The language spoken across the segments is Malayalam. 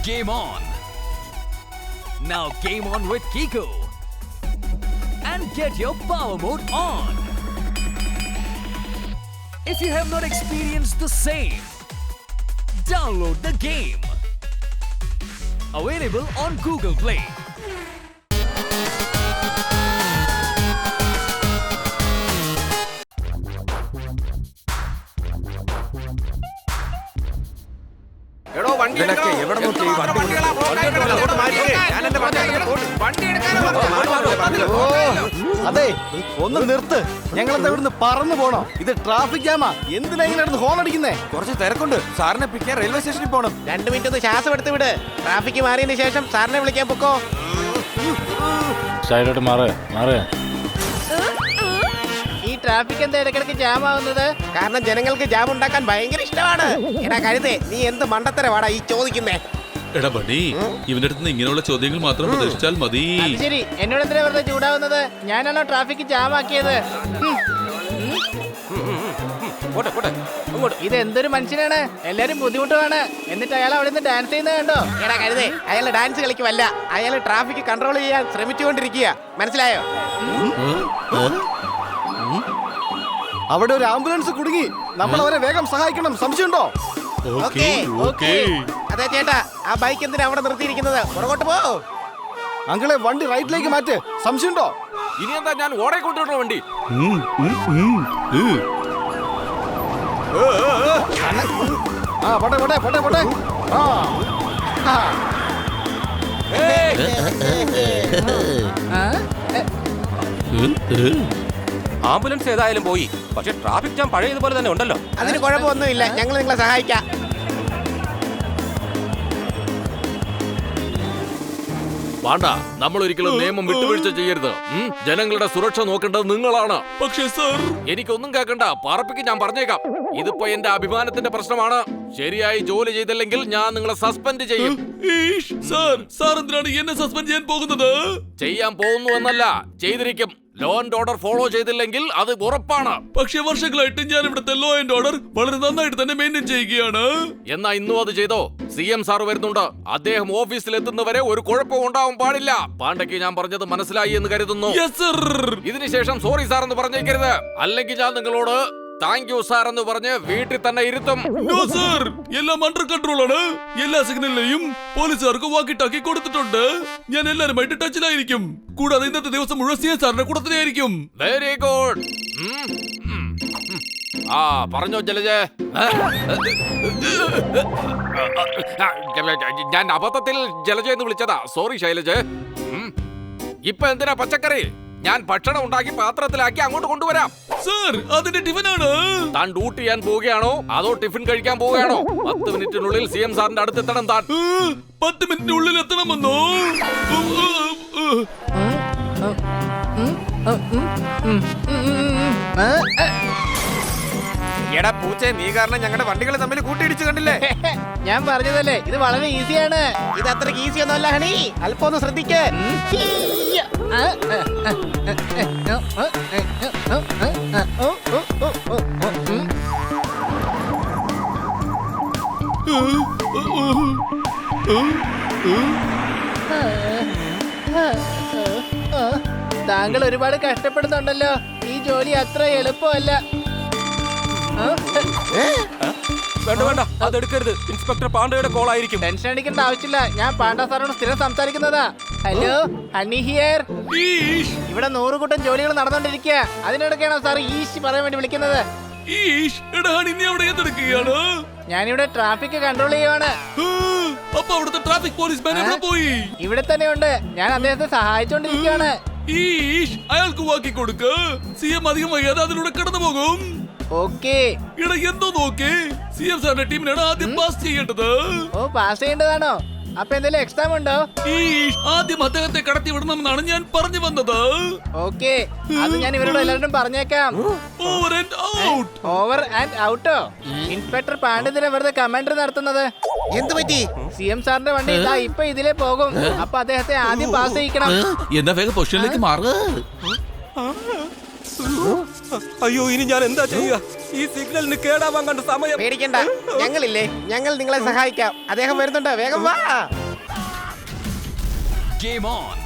Game on! Now game on with Kiko and get your power mode on. If you have not experienced the same, download the game. Available on Google Play. അതെ, ഒന്ന് നിർത്ത്. ഞങ്ങളെന്താ ഇവിടുന്ന് പറന്നു പോണോ? ഇത് ട്രാഫിക് ജാമാ. എന്തിനാ ഇങ്ങനെ ഹോൺ അടിക്കുന്നേ? കുറച്ച് തിരക്കുണ്ട്. സാറിനെ പിക്കാൻ റെയിൽവേ സ്റ്റേഷനിൽ പോകണം. 2 മിനിറ്റ് ഒന്ന് ശ്വാസം എടുത്ത് വിട്. ട്രാഫിക് മാറിയതിന് ശേഷം സാറിനെ വിളിക്കാൻ പൊക്കോ. സൈഡോട്ട് മാറ്. ഈ ട്രാഫിക് എന്താ ഇടയ്ക്കിടയ്ക്ക് ജാം ആവുന്നത്? കാരണം ജനങ്ങൾക്ക് ജാം ഉണ്ടാക്കാൻ ഭയങ്കര ഇഷ്ടമാണ്. എടാ കരുതേ, നീ എന്ത് മണ്ടത്തരവാടാ ഈ ചോദിക്കുന്നേ? എടാ ബഡി, ഇവന്റെ അടുത്ത് ഇങ്ങനെയുള്ള ചോദ്യങ്ങൾ മാത്രം പ്രതീക്ഷിച്ചാൽ മതി. ശരി, എന്നോട് എന്തിനാ വെറുതെ ചൂടാവുന്നത്? ഞാനാണോ ട്രാഫിക് ജാം ആക്കിയത്? ഇത് എന്തൊരു മനുഷ്യനാണ്. എല്ലാരും ബുദ്ധിമുട്ടുമാണ്. എന്നിട്ട് അയാൾ അവിടെ നിന്ന് ഡാൻസ് ചെയ്യുന്നത് കണ്ടോ? എടാ കരുതേ, അയാൾ ഡാൻസ് കളിക്കുമല്ല, അയാൾ ട്രാഫിക് കൺട്രോൾ ചെയ്യാൻ ശ്രമിച്ചുകൊണ്ടിരിക്കുക. മനസ്സിലായോ? അവിടെ ഒരു ആംബുലൻസ് കുടുങ്ങി. നമ്മൾ അവരെ വേഗം സഹായിക്കണം. സംശയമുണ്ടോ? അതെ ചേട്ടാ, ആ ബൈക്ക് എന്തിനാ അവിടെ നിർത്തിയിരിക്കുന്നത്? പുറകോട്ട് പോ. അങ്കിളെ, വണ്ടി റൈറ്റിലേക്ക് മാറ്റ്. സംശയമുണ്ടോ? ഇനി എന്താ ഞാൻ ഓടെ കൊണ്ടുവരണോ വണ്ടി? പോട്ടെ. ആംബുലൻസ് ഏതായാലും പോയി. പക്ഷെ ട്രാഫിക് ജാം പഴയതുപോലെ തന്നെ ഉണ്ടല്ലോ. അതിന് കുഴപ്പമൊന്നുമില്ല, ഞങ്ങൾ നിങ്ങളെ സഹായിക്കാം. വേണ്ട, നമ്മൾ ഒരിക്കലും നിയമം വിട്ടുവീഴ്ച ചെയ്യരുത്. ജനങ്ങളുടെ സുരക്ഷ നോക്കേണ്ടത് നിങ്ങളാണ്. പക്ഷേ സാർ, എനിക്കൊന്നും കേൾക്കണ്ട, പാർപ്പിക്ക് ഞാൻ പറഞ്ഞേക്കാം. ഇതിപ്പോ എന്റെ അഭിമാനത്തിന്റെ പ്രശ്നമാണ്. ശരിയായി ജോലി ചെയ്തില്ലെങ്കിൽ ഞാൻ നിങ്ങളെ സസ്പെൻഡ് ചെയ്യും. സാർ എന്തിനാണ് എന്നെ സസ്പെൻഡ് ചെയ്യാൻ പോകുന്നത്? ചെയ്യാൻ പോകുന്നു എന്നല്ല, ചെയ്തിരിക്കും. ലോ ആൻഡ് ഓർഡർ ഫോളോ ചെയ്തില്ലെങ്കിൽ അത് ഉറപ്പാണ്. പക്ഷേ വർഷങ്ങളായിട്ട് ഞാൻ ഇവിടുത്തെ ലോ ആൻഡ് ഓർഡർ വളരെ നന്നായിട്ട് തന്നെ മെയിൻറ്റെയിൻ ചെയ്യുകയാണ്. എന്നാ ഇന്നും അത് ചെയ്തോ. CM സാർ വരുന്നുണ്ട്. അദ്ദേഹം ഓഫീസിൽ എത്തുന്നവരെ ഒരു കുഴപ്പവും ഉണ്ടാവാൻ പാടില്ല. പാണ്ഡയ്ക്ക് ഞാൻ പറഞ്ഞത് മനസ്സിലായി എന്ന് കരുതുന്നു. ഇതിനുശേഷം സോറി സാർ എന്ന് പറഞ്ഞേക്കരുത്. അല്ലെങ്കിൽ ഞാൻ നിങ്ങളോട് താങ്ക് യു സാർ എന്ന് പറഞ്ഞ് വീട്ടിൽ തന്നെ ഇരുത്തും. എല്ലാം അണ്ടർ കൺട്രോൾ ആണ്. എല്ലാ സിഗ്നലിലെയും പോലീസുകാർക്ക് വാക്കിട്ടാക്കി കൊടുത്തിട്ടുണ്ട്. ഞാൻ എല്ലാരുമായിട്ട് ടച്ചിലായിരിക്കും. കൂടാതെ ഇന്നത്തെ ദിവസം മുഴുവൻ CM സാറിന്റെ കൂടെ തന്നെയായിരിക്കും. Very good. പറഞ്ഞോ ജലജ. ഞാൻ അബദ്ധത്തിൽ ജലജ എന്ന് വിളിച്ചതാ. സോറി ശൈലജ. ഇപ്പൊ എന്തിനാ പച്ചക്കറി? ഞാൻ ഭക്ഷണം ഉണ്ടാക്കി പാത്രത്തിലാക്കി അങ്ങോട്ട് കൊണ്ടുവരാം. സർ, അതിന്റെ ടിഫിനാണ്. താൻ ഡ്യൂട്ടി ചെയ്യാൻ പോവുകയാണോ അതോ ടിഫിൻ കഴിക്കാൻ പോവുകയാണോ? 10 മിനിറ്റിനുള്ളിൽ CM സാറിന്റെ അടുത്ത് എത്തണം. താൻ 10 മിനിറ്റിനുള്ളിൽ എത്തണമെന്നോ? എടാ പൂച്ചേ, നീ കാരണം ഞങ്ങളുടെ വണ്ടികൾ തമ്മിൽ കൂട്ടിയിടിച്ചു കണ്ടില്ലേ? ഞാൻ പറഞ്ഞതല്ലേ, ഇത് വളരെ ഈസിയാണ്. ഇത് അത്രയ്ക്ക് ഈസി ഒന്നുമല്ല ഹണി. അല്പം ഒന്ന് ശ്രദ്ധിക്ക്. താങ്കൾ ഒരുപാട് കഷ്ടപ്പെടുന്നുണ്ടല്ലോ. ഈ ജോലി അത്ര എളുപ്പമല്ല. വേണ്ട, അതെടുക്കരുത്. ഇൻസ്പെക്ടർ പാണ്ഡയുടെ കോൾ ആയിരിക്കും. ടെൻഷൻ അടിക്കേണ്ട ആവശ്യമില്ല. ഞാൻ പാണ്ഡ സാറോട് സ്ഥിരം സംസാരിക്കുന്നതാ. Hello, honey here. ഇവിടെ 100 കൂട്ടം ജോലികൾ നടന്നുകൊണ്ടിരിക്കുക. അതിനിടയ്ക്കാണോ സാർ ഈശ് പറയാൻ വേണ്ടി വിളിക്കുന്നത്? ഞാനിവിടെ ട്രാഫിക് കൺട്രോൾ ചെയ്യുവാണ്. അപ്പൊ അവിടുത്തെ ട്രാഫിക് പോലീസ്മാൻ എവിടെ പോയി? ഇവിടെ തന്നെ ഉണ്ട്. ഞാൻ അദ്ദേഹത്തെ സഹായിച്ചോണ്ടിരിക്കുകയാണ്. അയാൾക്ക് വാക്കി കൊടുക്ക്. CM അധികം വൈകാതെ അതിലൂടെ കടന്നു പോകും. ഓക്കേ. ഇവിടെ എന്തോ നോക്കേ, CM സാറിന്റെ ടീമിനാണ് ആദ്യം പാസ് ചെയ്യേണ്ടത്. ഓ, പാസ് ചെയ്യേണ്ടതാണോ? അപ്പൊ എന്തെങ്കിലും എക്സാം ഉണ്ടോ? ആദ്യം അദ്ദേഹത്തെ കടത്തി വിടണമെന്നാണ് ഞാൻ പറഞ്ഞു വന്നത്. ഓക്കേ, അത് ഞാൻ ഇവരോട് എല്ലാവരും പറഞ്ഞേക്കാം. ഓവർ ആൻഡ് ഔട്ടോ? ഇൻസ്പെക്ടർ പാണ്ഡ്യനെ വെറുതെ കമാൻഡർ നടത്തുന്നത് എന്ത് പറ്റി? CM സാറിന്റെ വണ്ടി ഇതാ ഇപ്പൊ ഇതിലേ പോകും. അപ്പൊ അദ്ദേഹത്തെ ആദ്യം പാസ് ചെയ്യിക്കണം. എന്നാ വേഗം പൊസിഷനിലേക്ക് മാറ്. അയ്യോ ഇനി ഞാൻ എന്താ ചെയ്യുക? ഈ സിഗ്നലിന് കേടാവാൻ കണ്ട സമയം. പേടിക്കണ്ട, ഞങ്ങളില്ലേ, ഞങ്ങൾ നിങ്ങളെ സഹായിക്കാം. അദ്ദേഹം വരുന്നുണ്ട്, വേഗം വാ. Game on.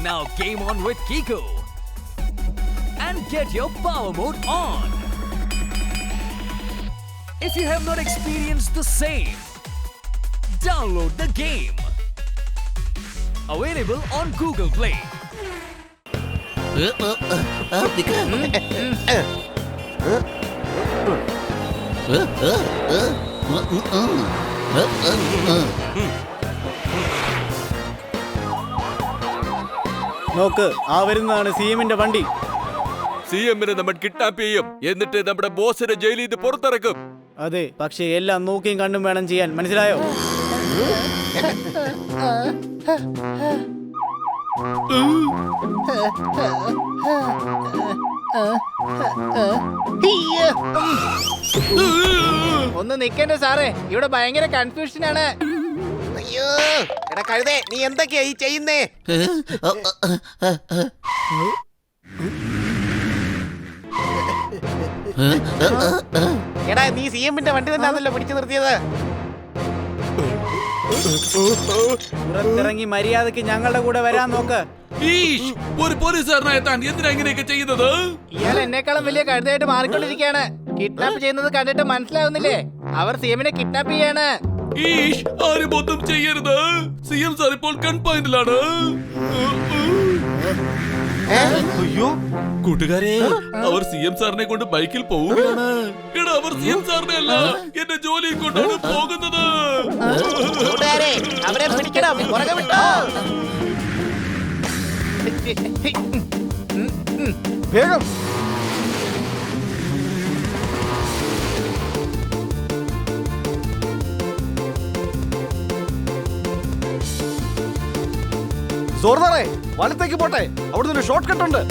Now game on with Kiko. And get your power mode on. If you have not experienced the same, download the game. Available on Google Play. നോക്ക്, ആ വരുന്നതാണ് സിഎമ്മിന്റെ വണ്ടി. സിഎമ്മിനെ നമ്മൾ കിഡ്നാപ്പ് ചെയ്യും, എന്നിട്ട് നമ്മുടെ ബോസിനെ ജയിലിൽ നിന്ന് പുറത്തിറക്കും. അതെ, പക്ഷേ എല്ലാം നോക്കിയും കണ്ടും വേണം ചെയ്യാൻ, മനസ്സിലായോ? ഒന്ന് നിക്കണ്ടേ സാറേ, ഇവിടെ ഭയങ്കര കൺഫ്യൂഷൻ ആണ്. അയ്യോ എടാ കഴുതേ, നീ എന്തൊക്കെയാ ഈ ചെയ്യുന്നേ? എടാ നീ സിഎമ്മിന്റെ വണ്ടി തന്നെയാണല്ലോ പിടിച്ചു നിർത്തിയത്. പുറത്തിറങ്ങി മര്യാദക്ക് ഞങ്ങളുടെ കൂടെ വരാൻ നോക്ക്. ഈഷ്, ഒരു പോലീസുകാരനായ താൻ എന്തിനാ ഇങ്ങനെയൊക്കെ ചെയ്യുന്നത്? ഇയാൾ എന്നെക്കാളും വലിയ കഴുതയായിട്ട് മാറിക്കൊണ്ടിരിക്കുകയാണ്. കിഡ്നാപ്പ് ചെയ്യുന്നത് കണ്ടിട്ട് മനസ്സിലാവുന്നില്ലേ? അവർ സിഎമ്മിനെ കിഡ്നാപ്പ് ചെയ്യാണ്. ഈഷ്, ആരും ഒന്നും ചെയ്യരുത്. സിഎം സാർ ഇപ്പോൾ കൺഫൈൻഡിലാണ്. അയ്യോ കൂട്ടുകാരെ, അവർ സിഎം സാറിനെ കൊണ്ട് ബൈക്കിൽ പോവുകയാണ്. എടാ, അവർ സിഎം സാറിനെ അല്ല, എന്റെ ജോലിയിൽ കൊണ്ടാണ് പോകുന്നത്. കൂട്ടുകാരെ, അവരെ പിടിക്കണം, പുറകെ വിട്ടോ. വേഗം. സോർദാറേ, വലത്തേക്ക് പോട്ടെ, അവിടുന്ന് ഒരു ഷോർട്ട് കട്ട് ഉണ്ട്.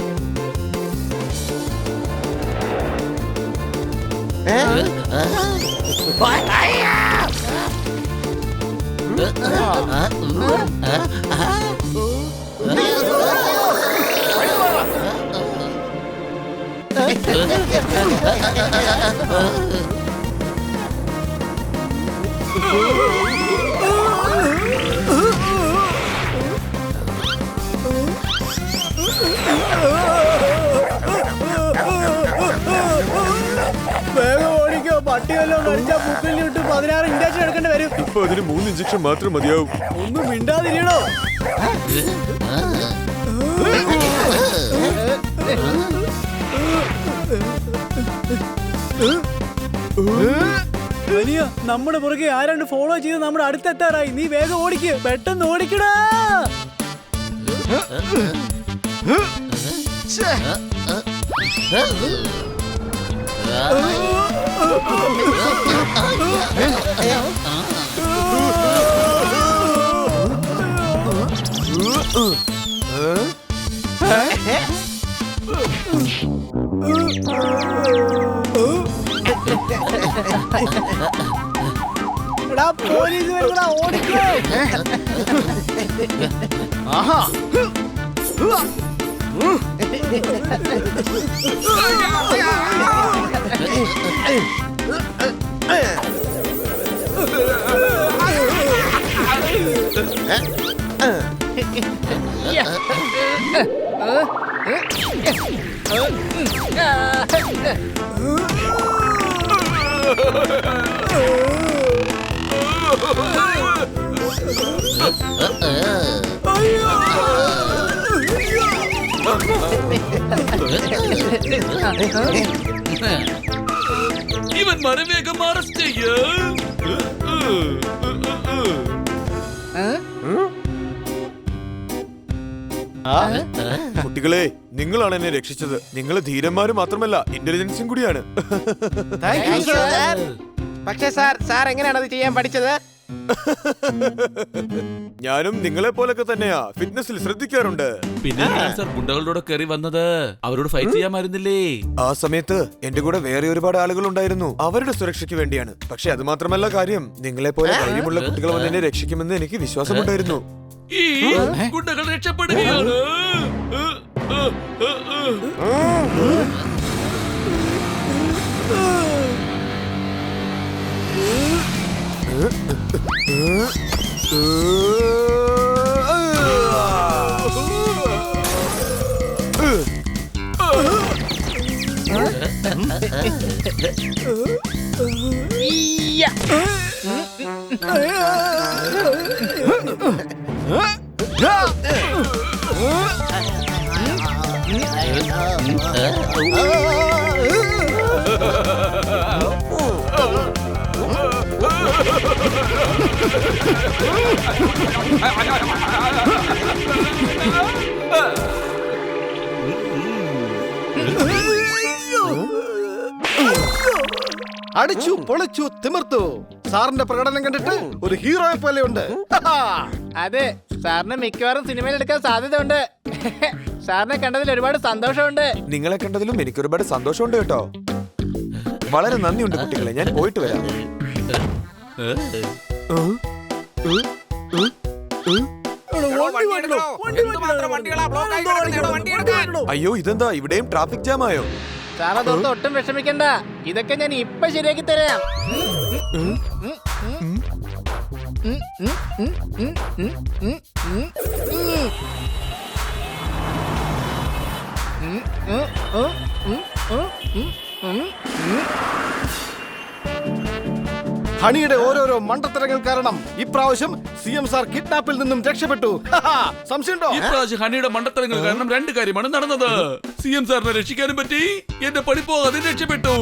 വേഗം ഓടിക്കോ, പട്ടിയല്ലോ മരിച്ച പുക്കലിട്ട് 16 ഇഞ്ചക്ഷൻ എടുക്കേണ്ടി വരും. ഇപ്പൊ അതിന് 3 ഇഞ്ചക്ഷൻ മാത്രം മതിയാവും. ഒന്നും മിണ്ടാതിരിക്കണോ? വലിയ നമ്മുടെ പുറകെ ആരാണ്ട് ഫോളോ ചെയ്ത് നമ്മുടെ അടുത്തെത്താറായി. നീ വേഗം ഓടിക്ക്, പെട്ടെന്ന് ഓടിക്കടാ. എടാ പോലീസ് വരുന്നടാ, ഓടിക്കോ. ആഹാ, ഇവന്മാരെ വേഗം അറസ്റ്റ് ചെയ്യ. കുട്ടികളെ, നിങ്ങളാണ് എന്നെ രക്ഷിച്ചത്. നിങ്ങൾ ധീരന്മാര് മാത്രമല്ല, ഇന്റലിജൻസും കൂടിയാണ്. പക്ഷേ സാർ എങ്ങനെയാണ് അത് ചെയ്യാൻ പഠിച്ചത്? ഞാനും നിങ്ങളെ പോലൊക്കെ തന്നെയാ, ഫിറ്റ്നസിൽ ശ്രദ്ധിക്കാറുണ്ട്. പിന്നെ സാർ ഗുണ്ടകളോട് കയറി വന്നത്, അവരോട് ഫൈറ്റ് ചെയ്യാമായിരുന്നില്ലേ? ആ സമയത്ത് എന്റെ കൂടെ വേറെ ഒരുപാട് ആളുകൾ ഉണ്ടായിരുന്നു, അവരുടെ സുരക്ഷയ്ക്ക് വേണ്ടിയാണ്. പക്ഷെ അത് മാത്രമല്ല കാര്യം, നിങ്ങളെ പോലെ ധൈര്യമുള്ള കുട്ടികൾ വന്ന് എന്നെ രക്ഷിക്കുമെന്ന് എനിക്ക് വിശ്വാസമുണ്ടായിരുന്നു. ഈ ഗുണ്ടകൾ രക്ഷപ്പെടുകയാണ്. അടിച്ചു പൊളിച്ചു തിമിർത്തു. സാറിന്റെ പ്രകടനം കണ്ടിട്ട് ഒരു ഹീറോയെ പോലെയുണ്ട്. അതെ, സാറിന് മിക്കവാറും സിനിമയിൽ എടുക്കാൻ സാധ്യതയുണ്ട്. സാറിനെ കണ്ടതിൽ ഒരുപാട് സന്തോഷമുണ്ട്. നിങ്ങളെ കണ്ടതിലും എനിക്ക് ഒരുപാട് സന്തോഷമുണ്ട് കേട്ടോ. വളരെ നന്ദിയുണ്ട് കുട്ടികളെ, ഞാൻ പോയിട്ട് വരാം. അയ്യോ, ഇതെന്താ ഇവിടെയും ട്രാഫിക് ജാം ആയോ? സാർ അതോർത്ത് ഒട്ടും വിഷമിക്കണ്ട, ഇതൊക്കെ ഞാൻ ഇപ്പൊ ശരിയാക്കി തരാം. ഹണിയുടെ ഓരോരോ മണ്ടത്തരങ്ങൾ കാരണം ഇപ്രാവശ്യം CM സാർ കിഡ്നാപ്പിൽ നിന്നും രക്ഷപ്പെട്ടു. സംശയമുണ്ടോ? ഇപ്രാവശ്യം ഹണിയുടെ മണ്ടത്തരങ്ങൾ കാരണം രണ്ട് കാര്യമാണ് നടന്നത്. CM സാറിനെ രക്ഷിക്കാനും പറ്റി, എന്റെ പണി പോകാതെ രക്ഷപ്പെട്ടു.